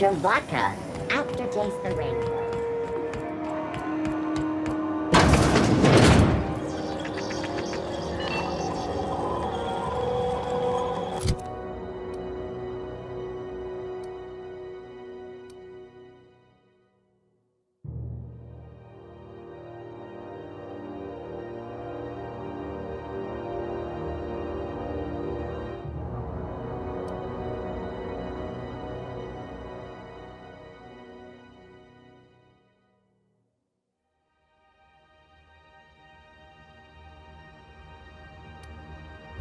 to vodka. Aftertaste the rainbow.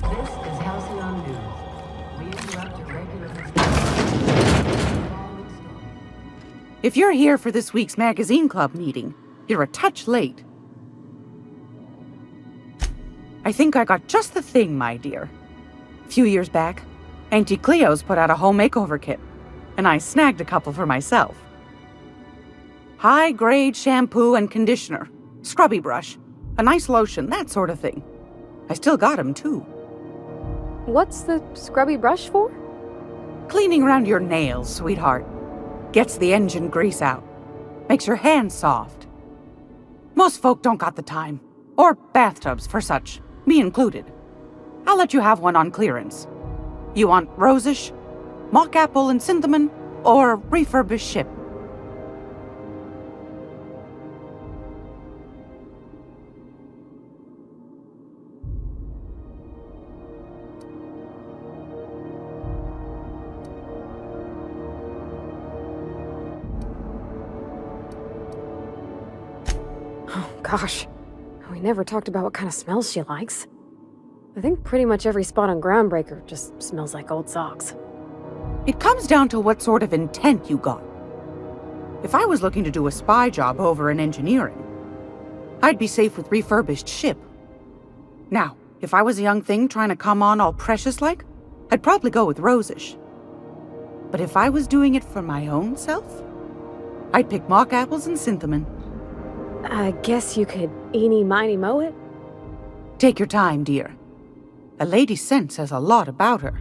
This is Halcyon News. We interrupt your regular If you're here for this week's Magazine Club meeting, you're a touch late. I think I got just the thing, my dear. A few years back, Auntie Cleo's put out a home makeover kit, and I snagged a couple for myself. High-grade shampoo and conditioner, scrubby brush, a nice lotion, that sort of thing. I still got 'em, too. What's the scrubby brush for? Cleaning around your nails, sweetheart. Gets the engine grease out. Makes your hands soft. Most folk don't got the time. Or bathtubs for such, me included. I'll let you have one on clearance. You want rosish, mock apple and cinnamon, or refurbished ship? Gosh, we never talked about what kind of smells she likes. I think pretty much every spot on Groundbreaker just smells like old socks. It comes down to what sort of intent you got. If I was looking to do a spy job over in engineering, I'd be safe with refurbished ship. Now, if I was a young thing trying to come on all precious-like, I'd probably go with rosish. But if I was doing it for my own self, I'd pick mock apples and cinnamon. I guess you could eeny miny moe it? Take your time, dear. A lady's scent says a lot about her.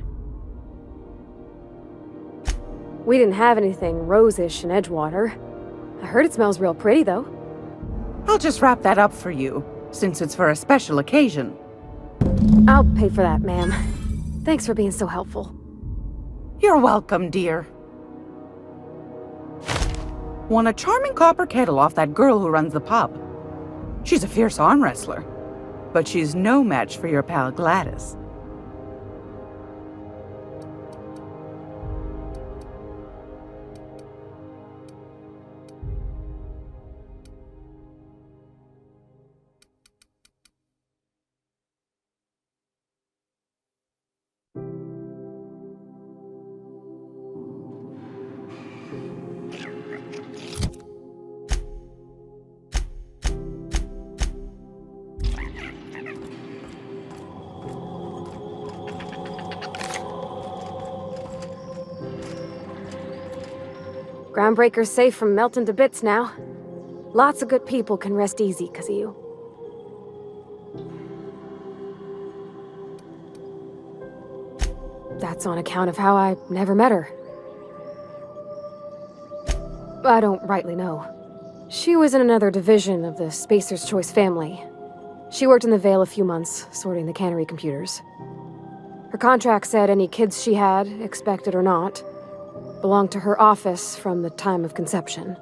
We didn't have anything rosish in Edgewater. I heard it smells real pretty, though. I'll just wrap that up for you, since it's for a special occasion. I'll pay for that, ma'am. Thanks for being so helpful. You're welcome, dear. Won a charming copper kettle off that girl who runs the pub. She's a fierce arm wrestler, but she's no match for your pal Gladys. Groundbreaker's safe from melting to bits now. Lots of good people can rest easy because of you. That's on account of how I never met her. I don't rightly know. She was in another division of the Spacer's Choice family. She worked in the Vale a few months, sorting the cannery computers. Her contract said any kids she had, expected or not, belonged to her office from the time of conception.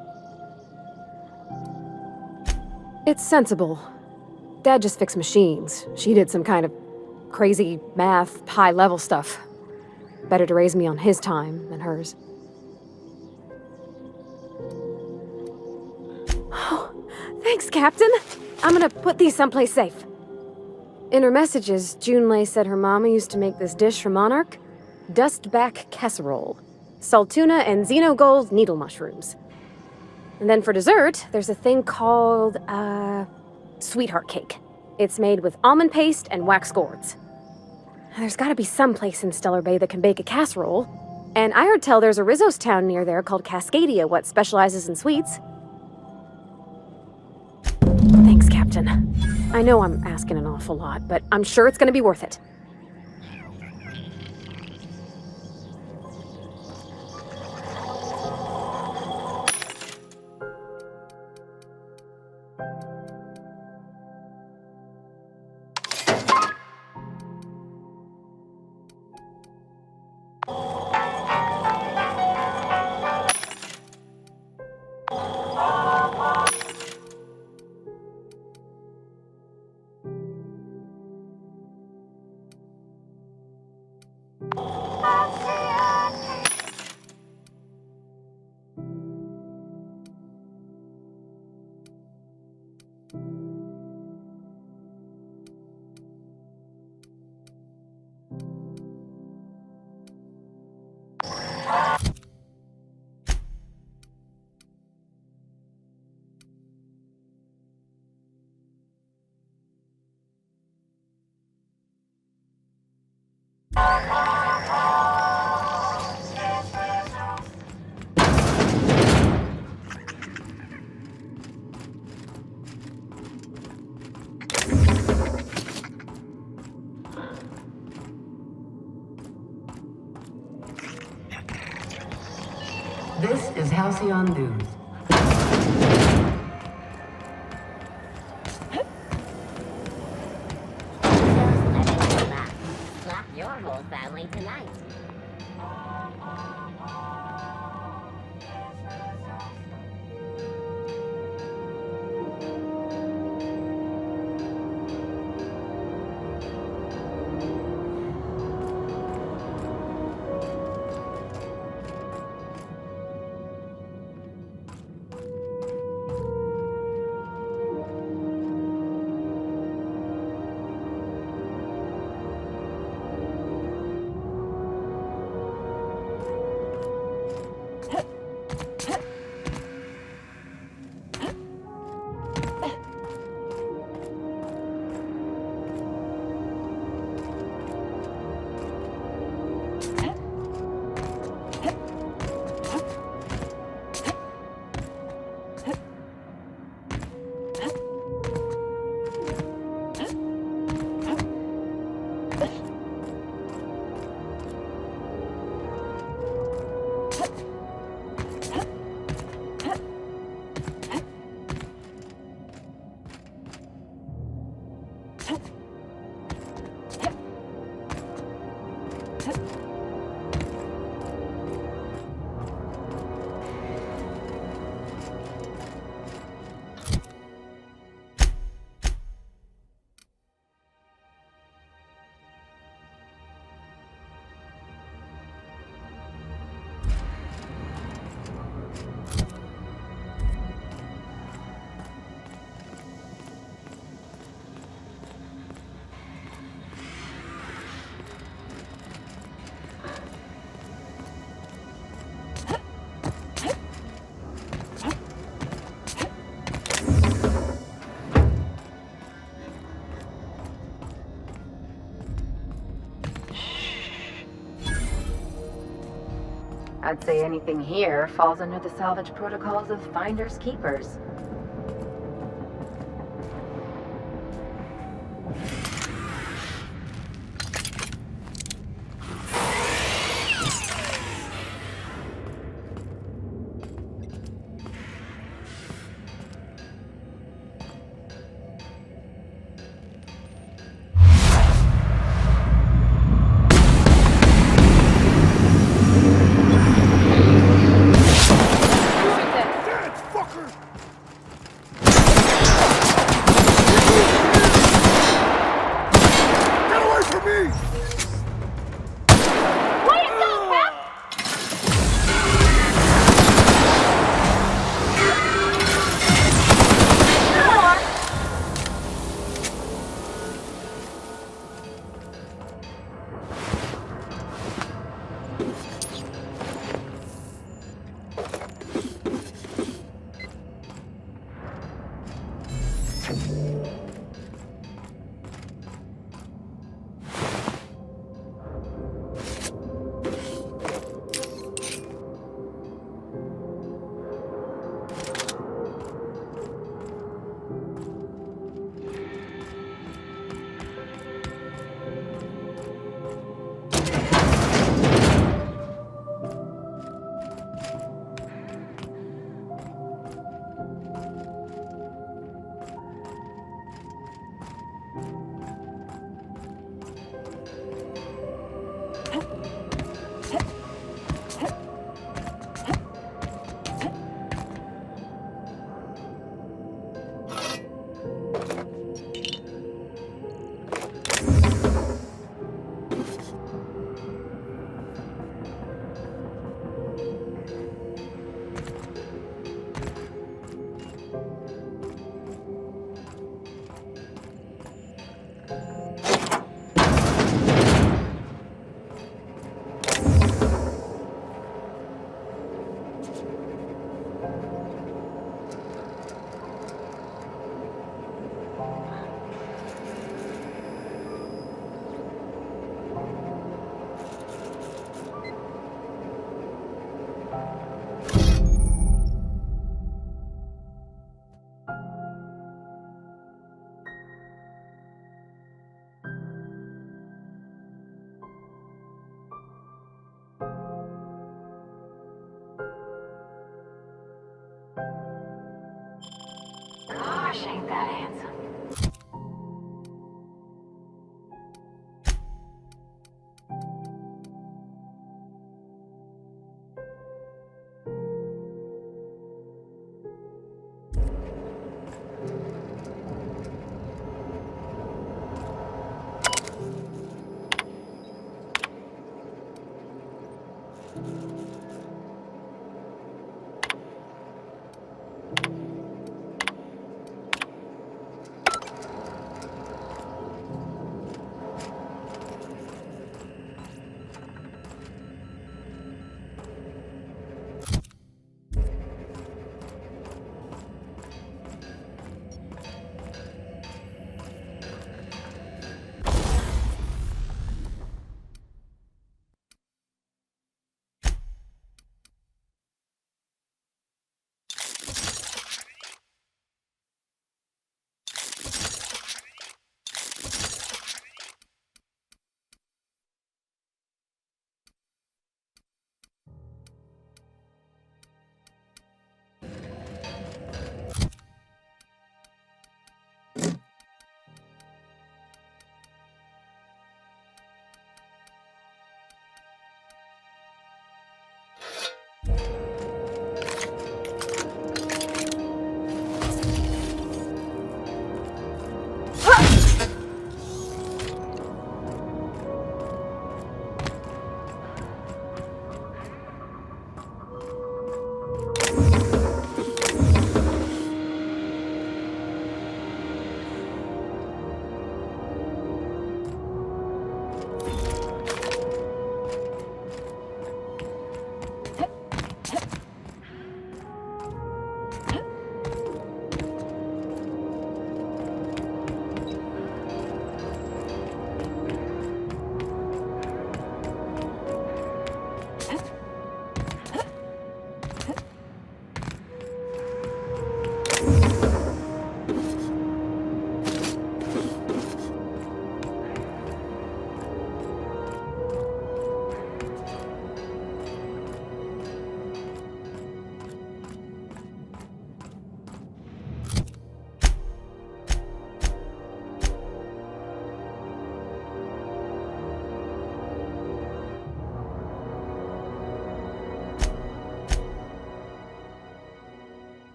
It's sensible. Dad just fixed machines. She did some kind of crazy math, high-level stuff. Better to raise me on his time than hers. Oh, thanks, Captain. I'm gonna put these someplace safe. In her messages, Junlei said her mama used to make this dish for Monarch. Dustback casserole. Saltuna and Xenogold needle mushrooms. And then for dessert, there's a thing called, sweetheart cake. It's made with almond paste and wax gourds. There's gotta be some place in Stellar Bay that can bake a casserole. And I heard tell there's a Rizzo's town near there called Cascadia, what specializes in sweets. Thanks, Captain. I know I'm asking an awful lot, but I'm sure it's gonna be worth it. This is Halcyon News. Slap your whole family tonight. I'd say anything here falls under the salvage protocols of finders keepers. Gosh, ain't that handsome.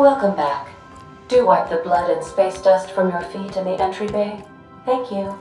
Welcome back. Do wipe the blood and space dust from your feet in the entry bay. Thank you.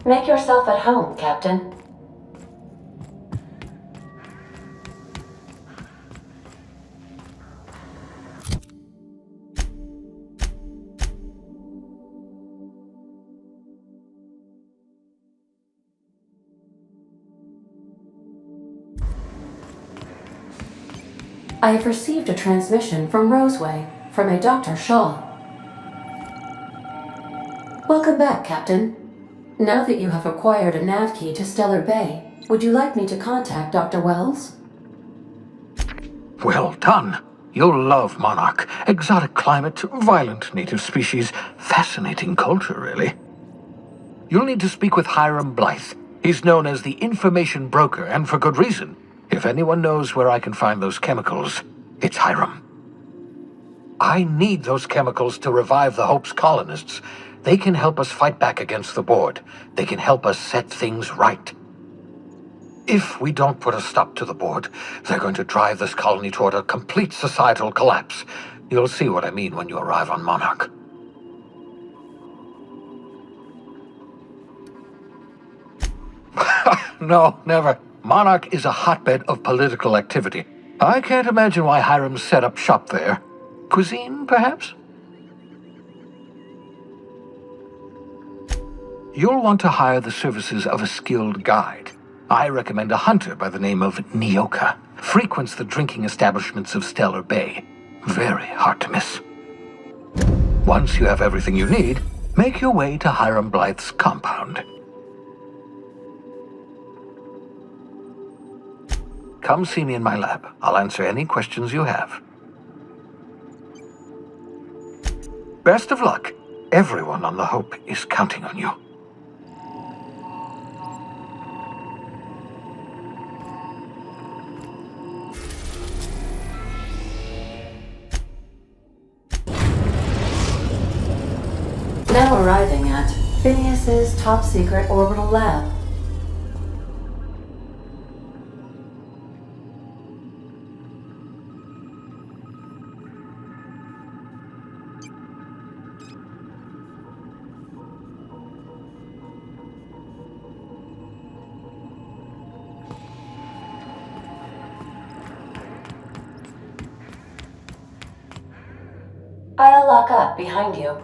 Make yourself at home, Captain. I have received a transmission from Roseway, from a Dr. Shaw. Welcome back, Captain. Now that you have acquired a nav key to Stellar Bay, would you like me to contact Dr. Wells? Well done. You'll love Monarch. Exotic climate, violent native species, fascinating culture, really. You'll need to speak with Hiram Blythe. He's known as the information broker, and for good reason. If anyone knows where I can find those chemicals, it's Hiram. I need those chemicals to revive the Hope's colonists. They can help us fight back against the Board. They can help us set things right. If we don't put a stop to the Board, they're going to drive this colony toward a complete societal collapse. You'll see what I mean when you arrive on Monarch. No, never. Monarch is a hotbed of political activity. I can't imagine why Hiram set up shop there. Cuisine, perhaps? You'll want to hire the services of a skilled guide. I recommend a hunter by the name of Nyoka. Frequents the drinking establishments of Stellar Bay. Very hard to miss. Once you have everything you need, make your way to Hiram Blythe's compound. come see me in my lab. I'll answer any questions you have. Best of luck. Everyone on the Hope is counting on you. Now arriving at Phineas's top-secret orbital lab. I'll lock up behind you.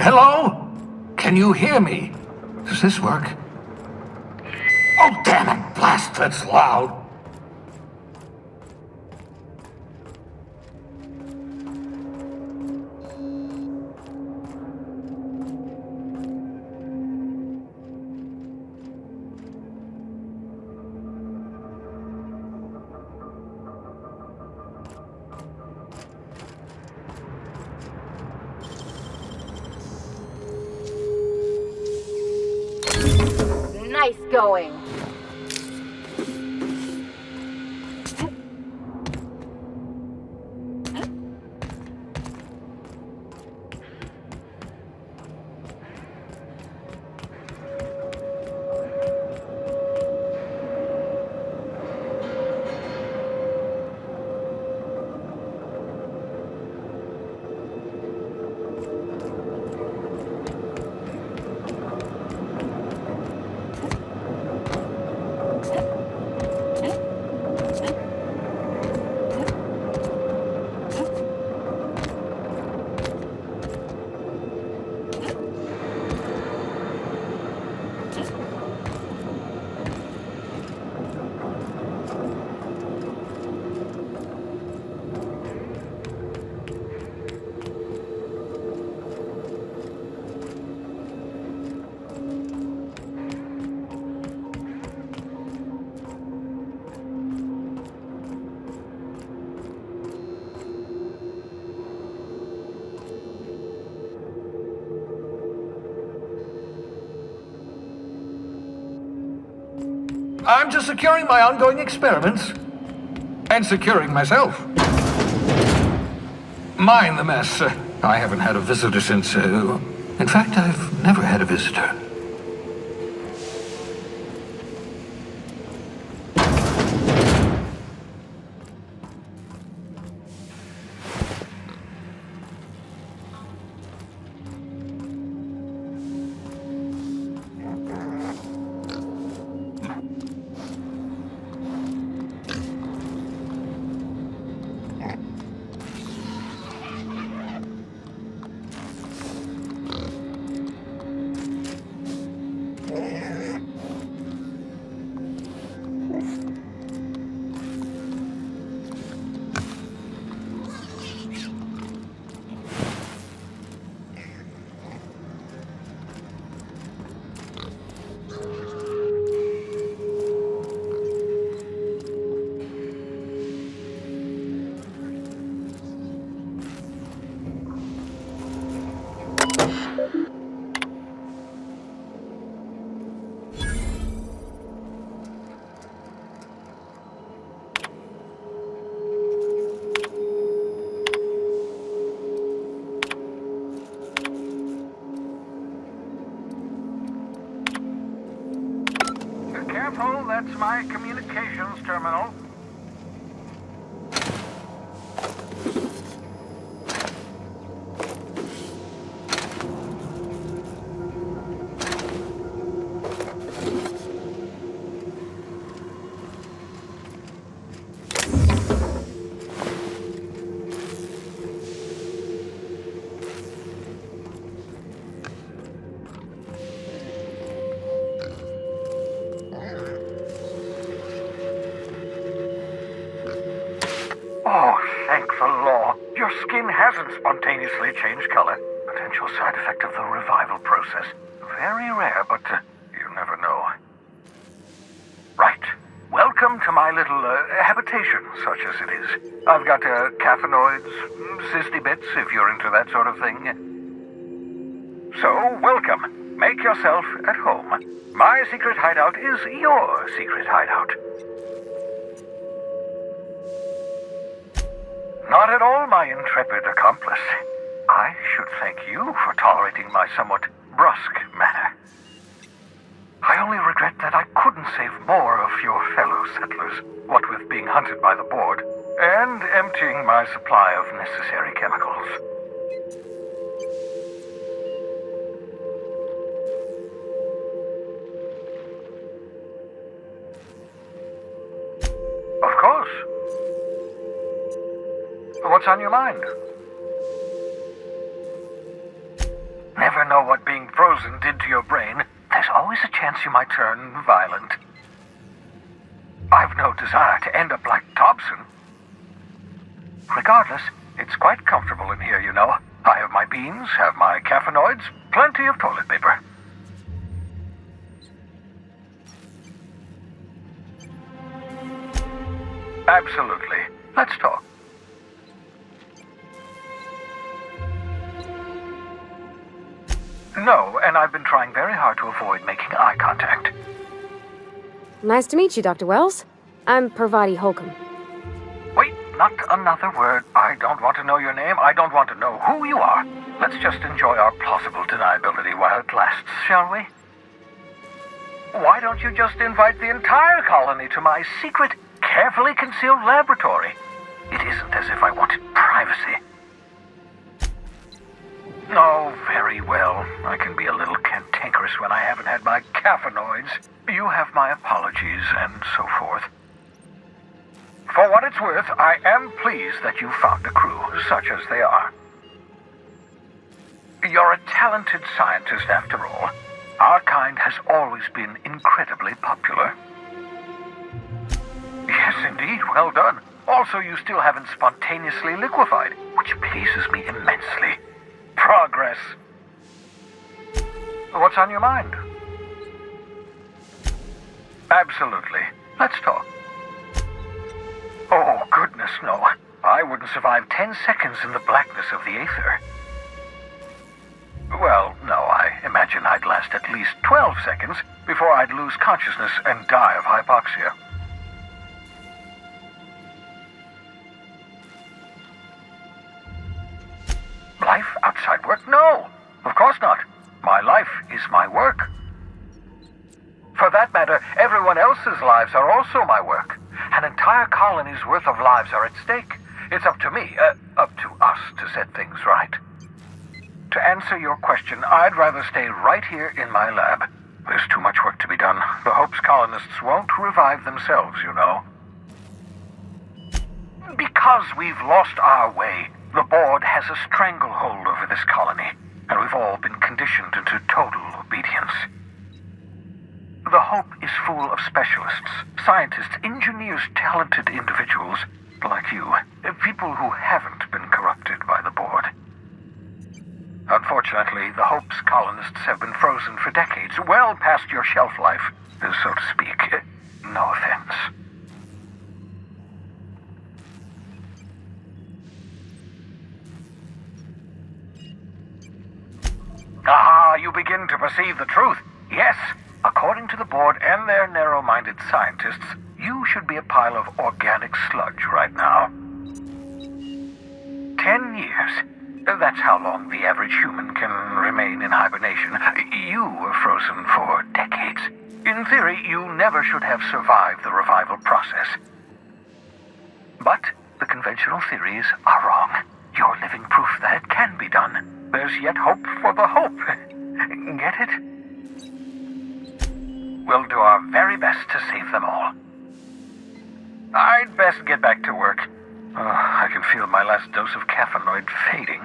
Hello? Can you hear me? Does this work? Oh, damn it! Blast, that's loud! Nice going. I'm just securing my ongoing experiments. And securing myself. Mind the mess. I haven't had a visitor since, in fact, I've never had a visitor. my communications terminal. Oh, thank the law. Your skin hasn't spontaneously changed color. Potential side effect of the revival process. Very rare, but you never know. Right. Welcome to my little habitation, such as it is. I've got caffeinoids, cysty bits, if you're into that sort of thing. So, welcome. Make yourself at home. My secret hideout is your secret hideout. Not at all, my intrepid accomplice. I should thank you for tolerating my somewhat brusque manner. I only regret that I couldn't save more of your fellow settlers, what with being hunted by the board, and emptying my supply of necessary chemicals. Of course. What's on your mind? Never know what being frozen did to your brain. There's always a chance you might turn violent. I've no desire to end up like Dobson. Regardless, it's quite comfortable in here, you know. I have my beans, have my caffeinoids, plenty of toilet paper. Absolutely. Let's talk. No, and I've been trying very hard to avoid making eye contact. Nice to meet you, Dr. Wells. I'm Parvati Holcomb. Wait, not another word. I don't want to know your name. I don't want to know who you are. Let's just enjoy our plausible deniability while it lasts, shall we? Why don't you just invite the entire colony to my secret, carefully concealed laboratory? It isn't as if I wanted privacy. Oh, very well. I can be a little cantankerous when I haven't had my caffeinoids. You have my apologies and so forth. For what it's worth, I am pleased that you found a crew, such as they are. You're a talented scientist, after all. Our kind has always been incredibly popular. Yes, indeed, well done. Also, you still haven't spontaneously liquefied, which pleases me immensely. Progress. What's on your mind? Absolutely. Let's talk. Oh, goodness, no. I wouldn't survive 10 seconds in the blackness of the aether. Well, no, I imagine I'd last at least 12 seconds before I'd lose consciousness and die of hypoxia. Life outside work? No, of course not. My life is my work. For that matter, everyone else's lives are also my work. An entire colony's worth of lives are at stake. It's up to me, up to us to set things right. To answer your question, I'd rather stay right here in my lab. There's too much work to be done. The Hope's colonists won't revive themselves, you know. Because we've lost our way, the board has a stranglehold over this colony, and we've all been conditioned into total obedience. The Hope is full of specialists, scientists, engineers, talented individuals like you, people who haven't been corrupted by the board. Unfortunately, the Hope's colonists have been frozen for decades, well past your shelf life, so to speak. No offense. Ah, you begin to perceive the truth. Yes, according to the board and their narrow-minded scientists, you should be a pile of organic sludge right now. 10 years. That's how long the average human can remain in hibernation. You were frozen for decades. In In theory, you never should have survived the revival process. But the conventional theories are wrong. You're living proof that it can be done. There's yet hope for the hope. Get it? We'll do our very best to save them all. I'd best get back to work. I can feel my last dose of caffeinoid fading.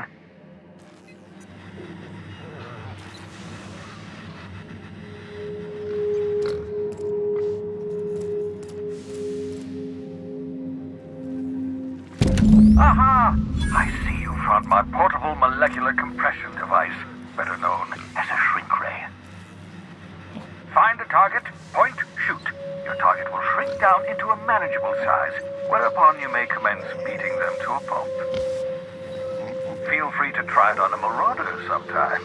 Aha! I see you found my portable molecular compression device, better known as a shrink ray. Find a target, point, shoot. Your target will shrink down into a manageable size, whereupon you may commence beating them to a pulp. Feel free to try it on a marauder sometime.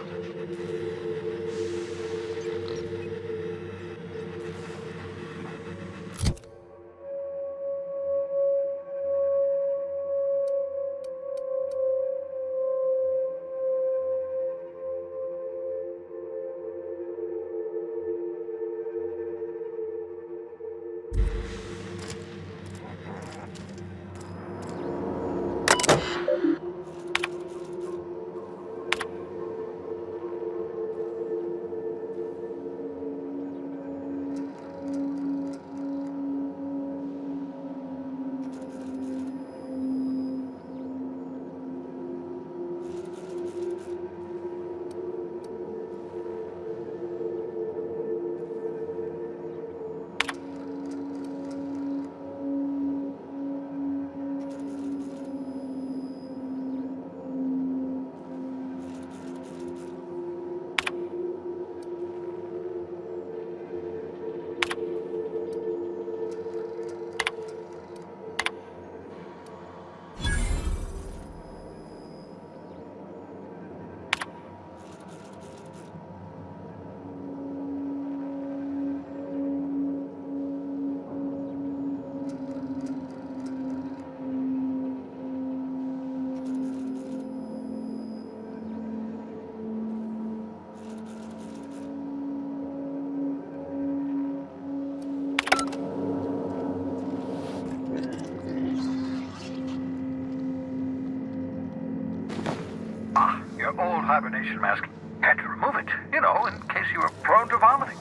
Your old hibernation mask. Had to remove it, you know, in case you were prone to vomiting.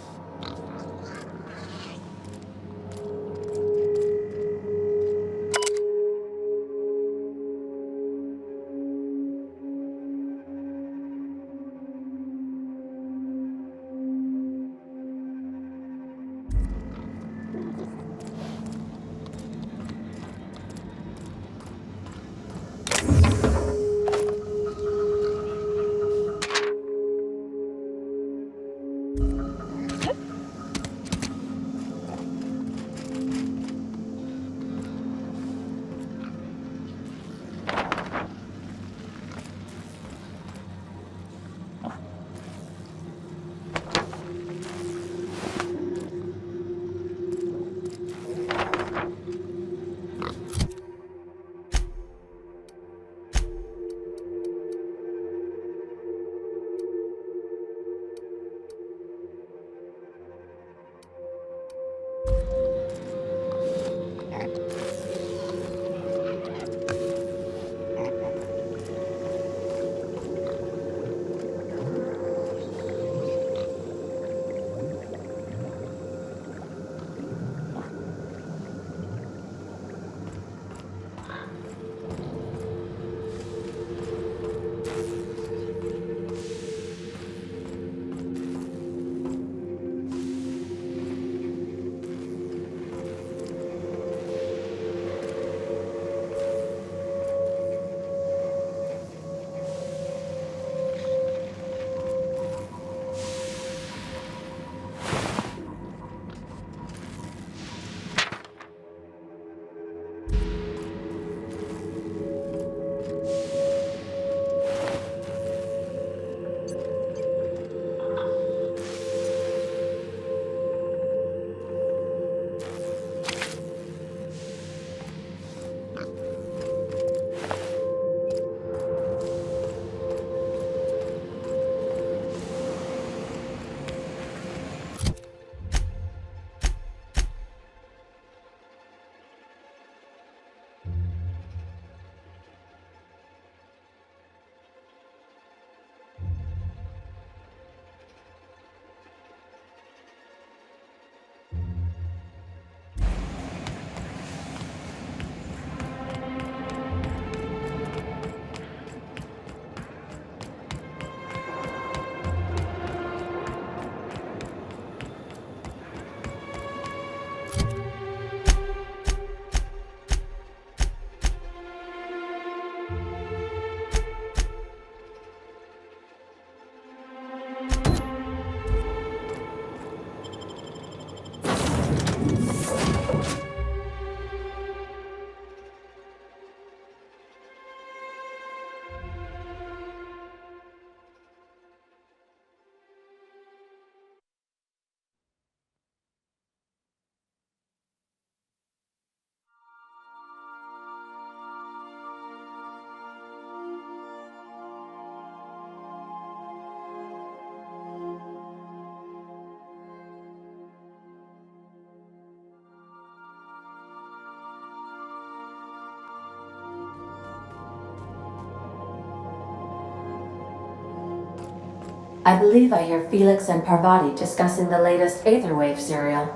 I believe I hear Felix and Parvati discussing the latest Aetherwave serial.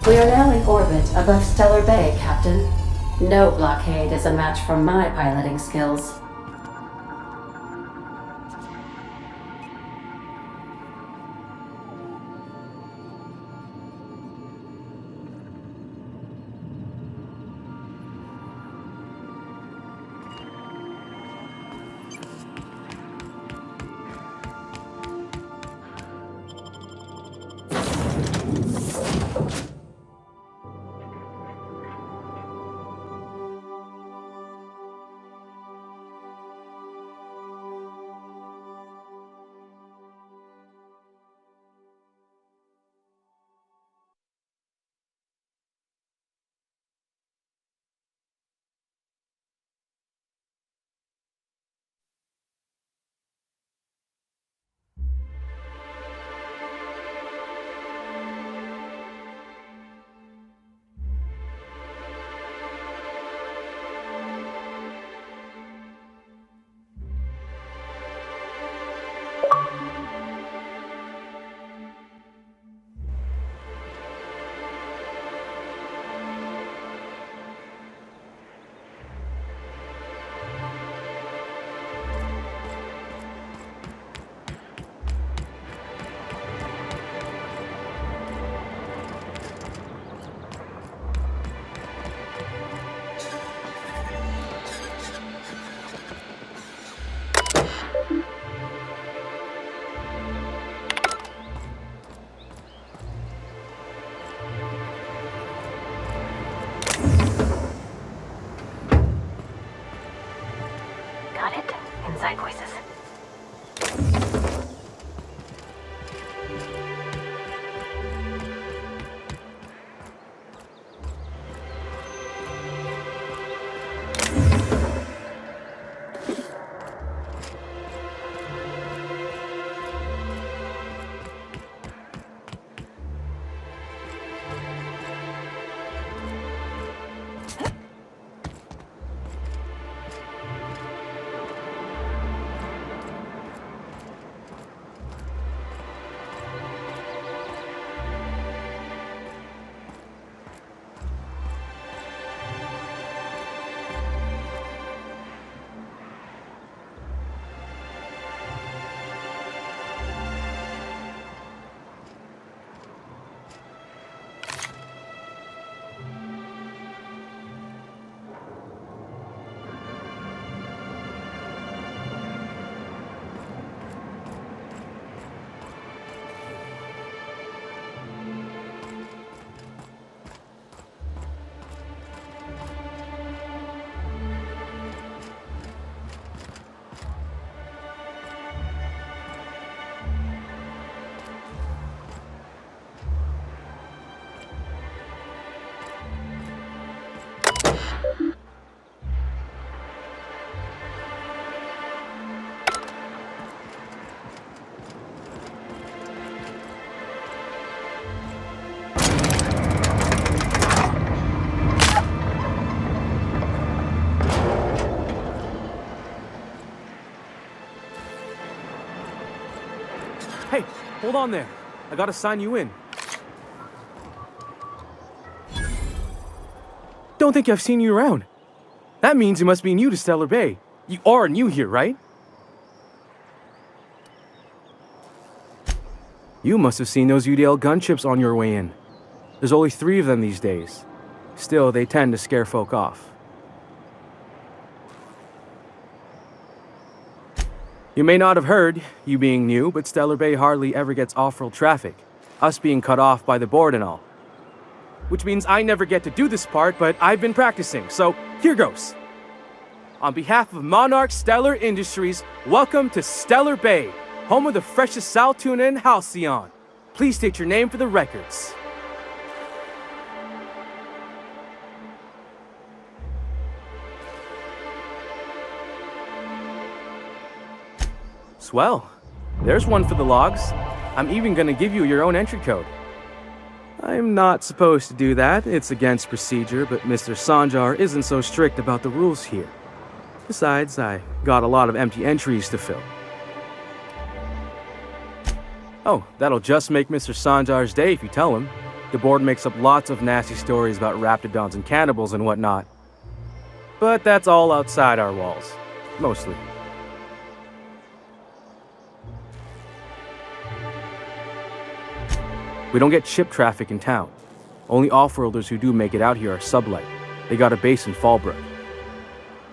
We are now in orbit above Stellar Bay, Captain. No blockade is a match for my piloting skills. Got it. Inside voices. Hey, hold on there. I gotta sign you in. Don't think I've seen you around. That means you must be new to Stellar Bay. You are new here, right? You must have seen those UDL gunships on your way in. There's only 3 of them these days. Still, they tend to scare folk off. You may not have heard, you being new, but Stellar Bay hardly ever gets off-world traffic, us being cut off by the board and all. Which means I never get to do this part, but I've been practicing, so here goes. On behalf of Monarch Stellar Industries, welcome to Stellar Bay, home of the freshest sal tuna in Halcyon. Please state your name for the records. Swell. There's one for the logs. I'm even gonna give you your own entry code. I'm not supposed to do that. It's against procedure, but Mr. Sanjar isn't so strict about the rules here. Besides, I got a lot of empty entries to fill. Oh, that'll just make Mr. Sanjar's day if you tell him. The board makes up lots of nasty stories about raptidons and cannibals and whatnot. But that's all outside our walls. Mostly. We don't get ship traffic in town. Only off-worlders who do make it out here are Sublight. They got a base in Fallbrook.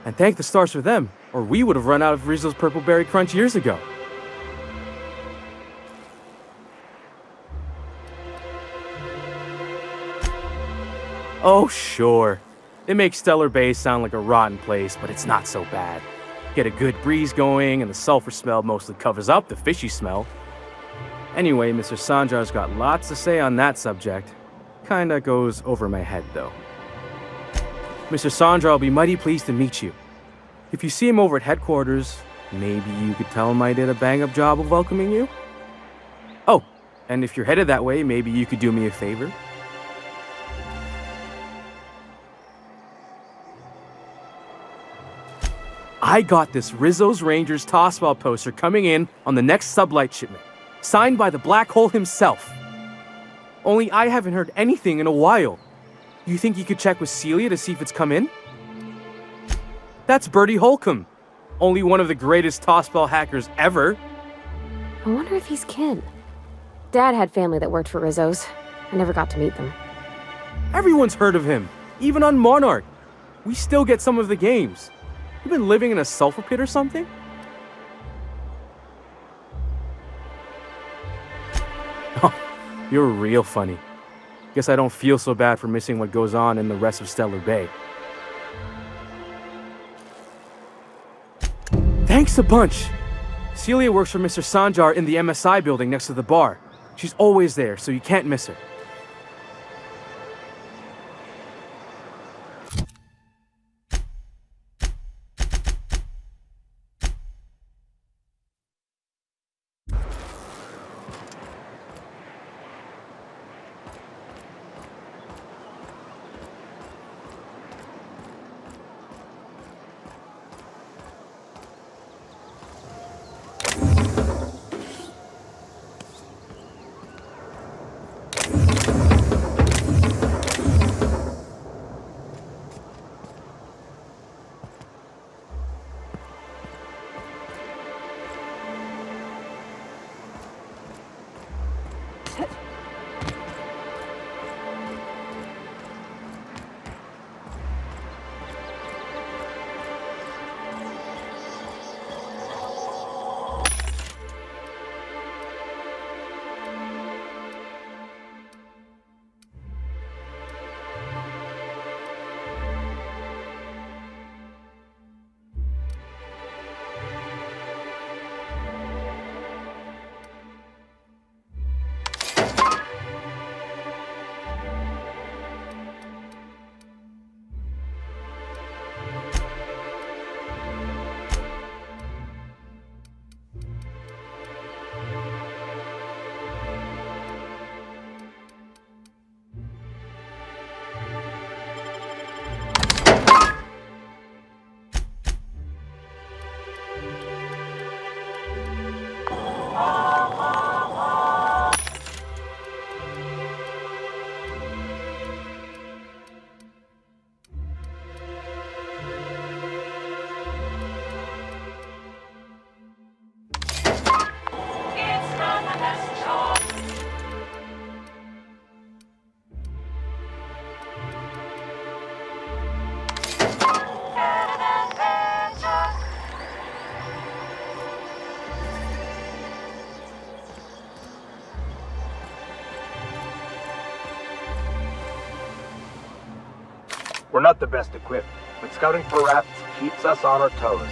And thank the stars for them, or we would have run out of Rizzo's Purple Berry Crunch years ago. Oh, sure. It makes Stellar Bay sound like a rotten place, but it's not so bad. Get a good breeze going, and the sulfur smell mostly covers up the fishy smell. Anyway, Mr. Sanjar's got lots to say on that subject. Kinda goes over my head, though. Mr. Sanjar will be mighty pleased to meet you. If you see him over at headquarters, maybe you could tell him I did a bang-up job of welcoming you? Oh, and if you're headed that way, maybe you could do me a favor? I got this Rizzo's Rangers tossball poster coming in on the next Sublight shipment, signed by the Black Hole himself. Only I haven't heard anything in a while. You think you could check with Celia to see if it's come in? That's Bertie Holcomb, only one of the greatest tossball hackers ever. I wonder if he's kin. Dad had family that worked for Rizzo's. I never got to meet them. Everyone's heard of him, even on Monarch. We still get some of the games. You been living in a sulfur pit or something? Oh, you're real funny. Guess I don't feel so bad for missing what goes on in the rest of Stellar Bay. Thanks a bunch. Celia works for Mr. Sanjar in the MSI building next to the bar. She's always there, so you can't miss her. We're not the best equipped, but scouting for rats keeps us on our toes.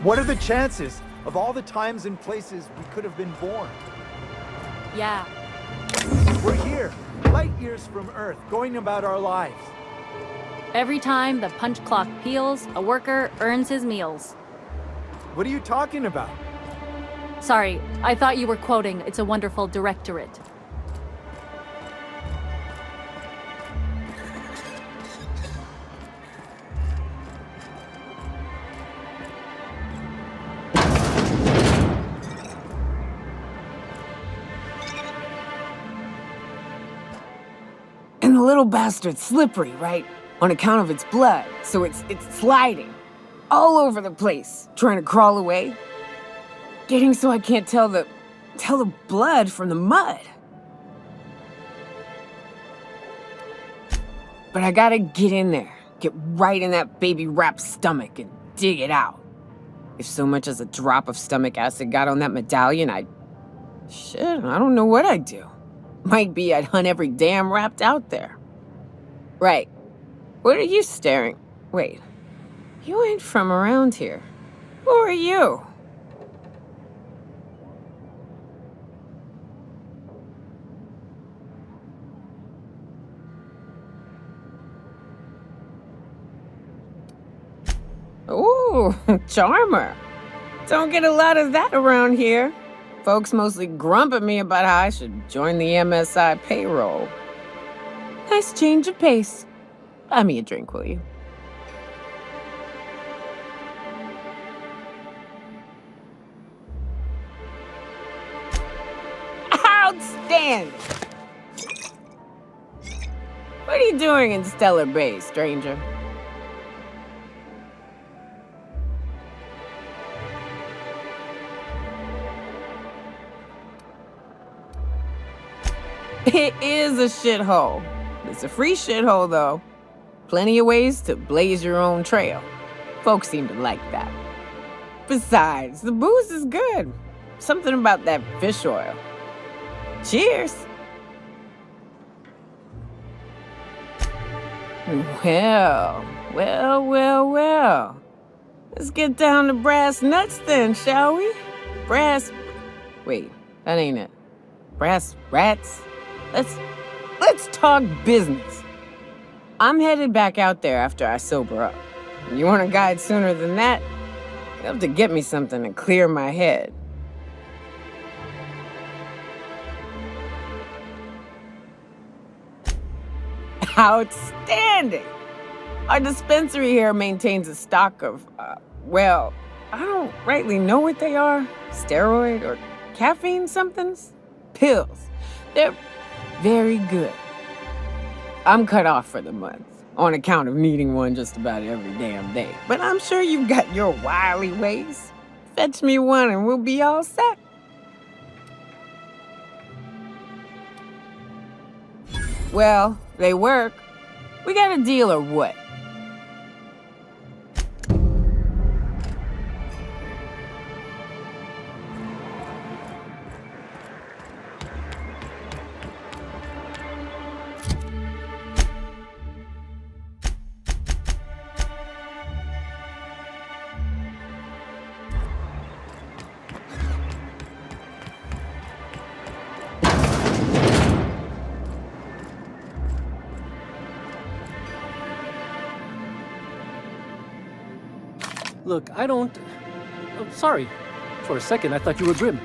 What are the chances of all the times and places we could have been born? Yeah. We're here, light years from Earth, going about our lives. Every time the punch clock peals, a worker earns his meals. What are you talking about? Sorry, I thought you were quoting It's a Wonderful Directorate. And the little bastard's slippery, right? On account of its blood, so it's sliding all over the place, trying to crawl away. Getting so I can't tell the blood from the mud. But I gotta get in there, get right in that baby rap's stomach and dig it out. If so much as a drop of stomach acid got on that medallion, I don't know what I'd do. Might be I'd hunt every damn Rapt out there. Right. What are you staring? Wait. You ain't from around here. Who are you? Ooh, charmer. Don't get a lot of that around here. Folks mostly grump at me about how I should join the MSI payroll. Nice change of pace. Buy me a drink, will you? Outstanding! What are you doing in Stellar Bay, stranger? It is a shithole. It's a free shithole, though. Plenty of ways to blaze your own trail. Folks seem to like that. Besides, the booze is good. Something about that fish oil. Cheers! Well. Let's get down to brass nuts then, shall we? Wait, that ain't it. Brass rats? Let's talk business. I'm headed back out there after I sober up. You want a guide sooner than that? You have to get me something to clear my head. Outstanding! Our dispensary here maintains a stock of, I don't rightly know what they are. Steroid or caffeine somethings? Pills. They're very good. I'm cut off for the month, on account of needing one just about every damn day. But I'm sure you've got your wily ways. Fetch me one and we'll be all set. Well, they work. We got a deal or what? Look, I don't... Oh, sorry. For a second, I thought you were Grim.